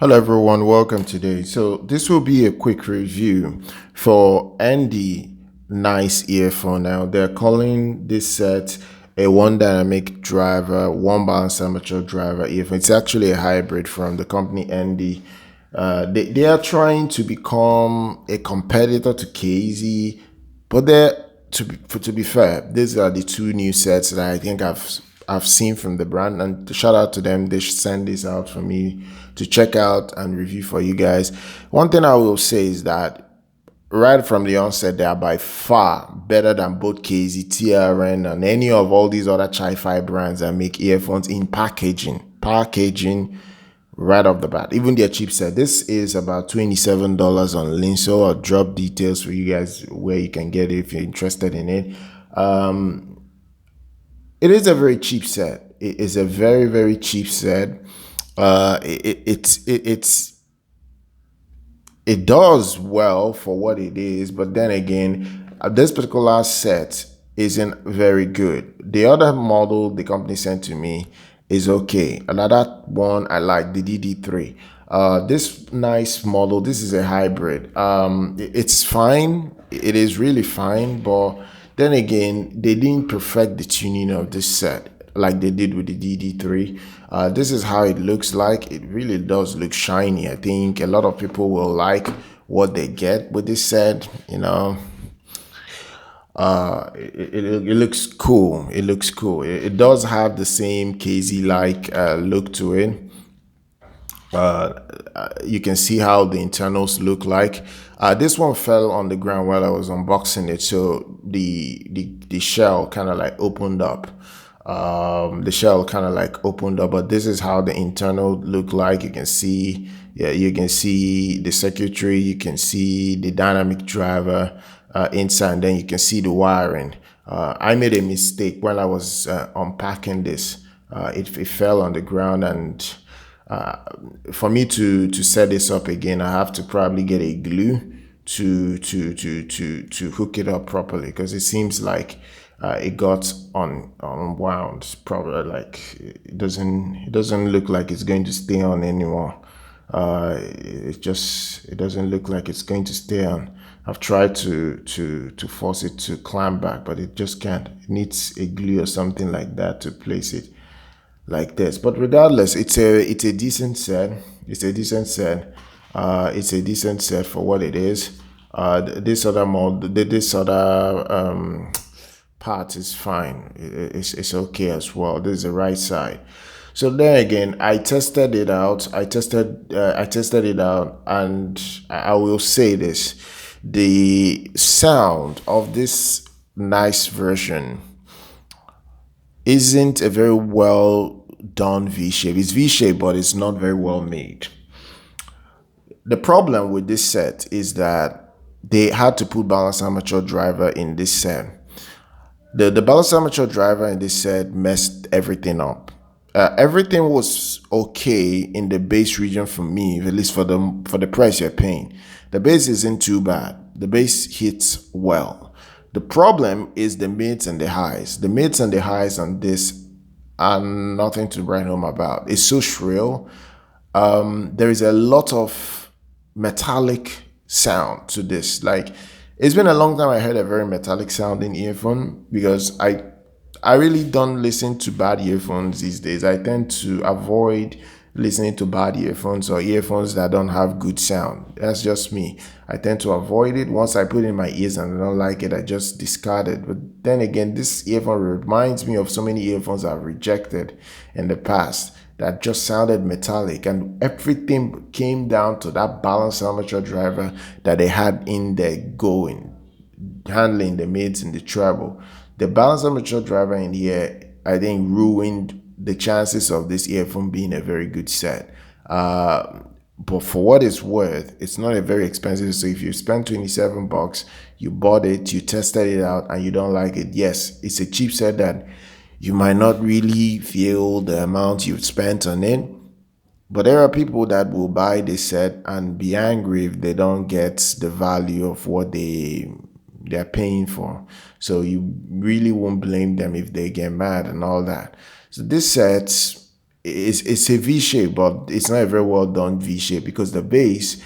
Hello everyone, welcome today. So this will be a quick review for ND Nice Earphone. Now they're calling this set a one dynamic driver, one balanced amateur driver earphone. It's actually a hybrid from the company ND. They are trying to become a competitor to KZ, but to be fair, these are the two new sets that I think I've seen from the brand, and shout out to them. They should send this out for me to check out and review for you guys. One thing I will say is that right from the onset, they are by far better than both KZ, TRN, and any of all these other Chi-Fi brands that make earphones in packaging. Right off the bat, even their chipset. This is about $27 on Linso. I'll drop details for you guys where you can get it if you're interested in it. It is a very cheap set. It is a very, very cheap set. It does well for what it is, but then again, this particular set isn't very good. The other model the company sent to me is okay. Another one I like, the DD3. This nice model, this is a hybrid. It's fine. It is really fine, but then again, they didn't perfect the tuning of this set like they did with the DD3. This is how it looks like. It really does look shiny. I think a lot of people will like what they get with this set. It looks cool. It looks cool. It does have the same KZ like look to it. You can see how the internals look like. This one fell on the ground while I was unboxing it, so the shell kind of like opened up. But this is how the internal look like. You can see, yeah, you can see the circuitry, you can see the dynamic driver inside, and then you can see the wiring. I made a mistake when I was unpacking this. It fell on the ground, and for me to set this up again, I have to probably get a glue to hook it up properly, because it seems like it got unwound. Probably like it doesn't look like it's going to stay on anymore. It doesn't look like it's going to stay on. I've tried to force it to climb back, but it just can't. It needs a glue or something like that to place it like this. But regardless, it's a decent set. It's a decent set. It's a decent set for what it is. This other part is fine. It's okay as well. This is the right side. So then again, I tested it out. I tested it out, and I will say this: the sound of this nice version isn't a very well done V-shape. It's V-shape, but it's not very well made. The problem with this set is that they had to put balanced amateur driver in this set. The balanced amateur driver in this set messed everything up. Everything was okay in the bass region for me, at least for the price you're paying. The bass isn't too bad. The bass hits well. The problem is the mids and the highs. The mids and the highs on this are nothing to write home about. It's so shrill. There is a lot of metallic sound to this. Like, it's been a long time I heard a very metallic sounding earphone, because I really don't listen to bad earphones these days. I tend to avoid listening to bad earphones or earphones that don't have good sound. That's just me. I tend to avoid it. Once I put it in my ears and I don't like it, I just discard it. But then again, this earphone reminds me of so many earphones I've rejected in the past that just sounded metallic, and everything came down to that balanced amateur driver that they had in there going, handling the mids and the treble. The balanced amateur driver in here, I think, ruined the chances of this earphone being a very good set. But for what it's worth, it's not a very expensive. So if you spend $27, you bought it, you tested it out, and you don't like it, yes, it's a cheap set that you might not really feel the amount you've spent on it. But there are people that will buy this set and be angry if they don't get the value of what they're paying for. So you really won't blame them if they get mad and all that. So this set it's a V shape, but it's not a very well done V shape, because the bass,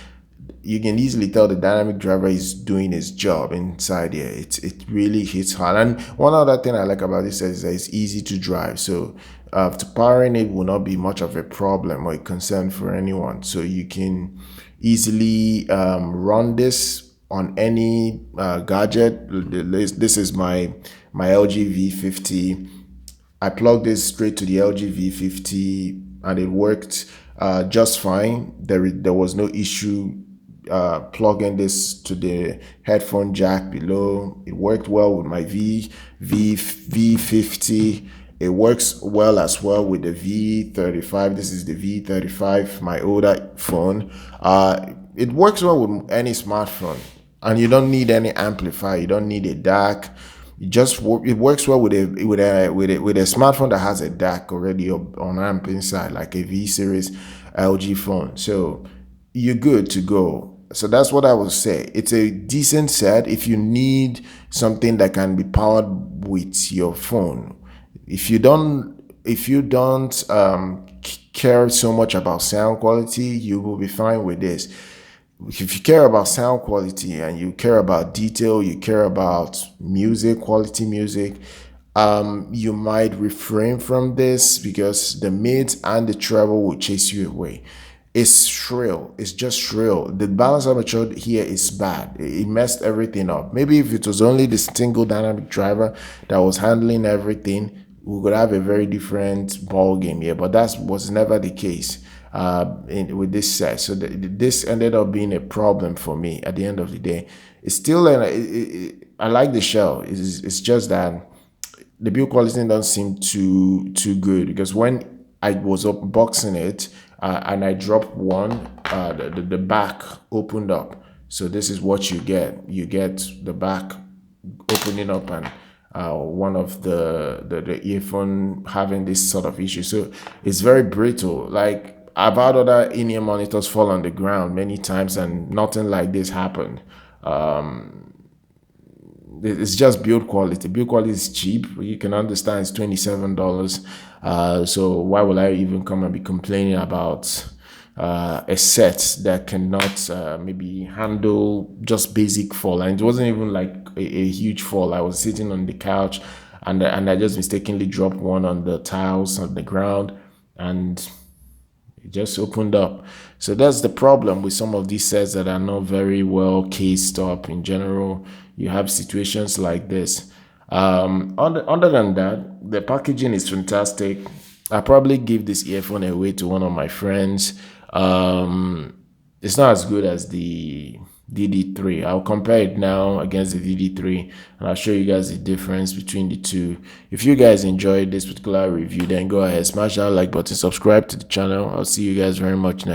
you can easily tell the dynamic driver is doing his job inside here. It really hits hard. And one other thing I like about this is that it's easy to drive. So to powering it will not be much of a problem or a concern for anyone. So you can easily run this on any gadget. This is my LG V50. I plugged this straight to the LG V50 and it worked just fine. There was no issue plugging this to the headphone jack below. It worked well with my V50. It works well as well with the V35. This is the V35, my older phone. It works well with any smartphone, and you don't need any amplifier. You don't need a DAC. It works well with a smartphone that has a DAC already on amp inside, like a V series LG phone. So you're good to go. So that's what I would say. It's a decent set if you need something that can be powered with your phone. If you don't care so much about sound quality, you will be fine with this. If you care about sound quality and you care about detail, you care about music, quality music, you might refrain from this, because the mids and the treble will chase you away. It's shrill. It's just shrill. The balance armature here is bad. It messed everything up. Maybe if it was only the single dynamic driver that was handling everything, we could have a very different ball game here. But that was never the case with this set. So this ended up being a problem for me at the end of the day. It's still, I like the shell. It's just that the build quality doesn't seem too good, because when I was unboxing it, and I dropped one, the back opened up. So this is what you get. You get the back opening up, and one of the earphone having this sort of issue. So it's very brittle. Like, I've had other in-ear monitors fall on the ground many times and nothing like this happened. It's just build quality. Build quality is cheap. You can understand it's $27. So why will I even come and be complaining about a set that cannot maybe handle just basic fall? And it wasn't even like a huge fall. I was sitting on the couch and I just mistakenly dropped one on the tiles on the ground, and it just opened up. So that's the problem with some of these sets that are not very well cased up. In general, you have situations like this. Other than that, the packaging is fantastic. I probably give this earphone away to one of my friends. It's not as good as the DD3. I'll compare it now against the DD3, and I'll show you guys the difference between the two. If you guys enjoyed this particular review, then go ahead, smash that like button, subscribe to the channel. I'll see you guys very much next.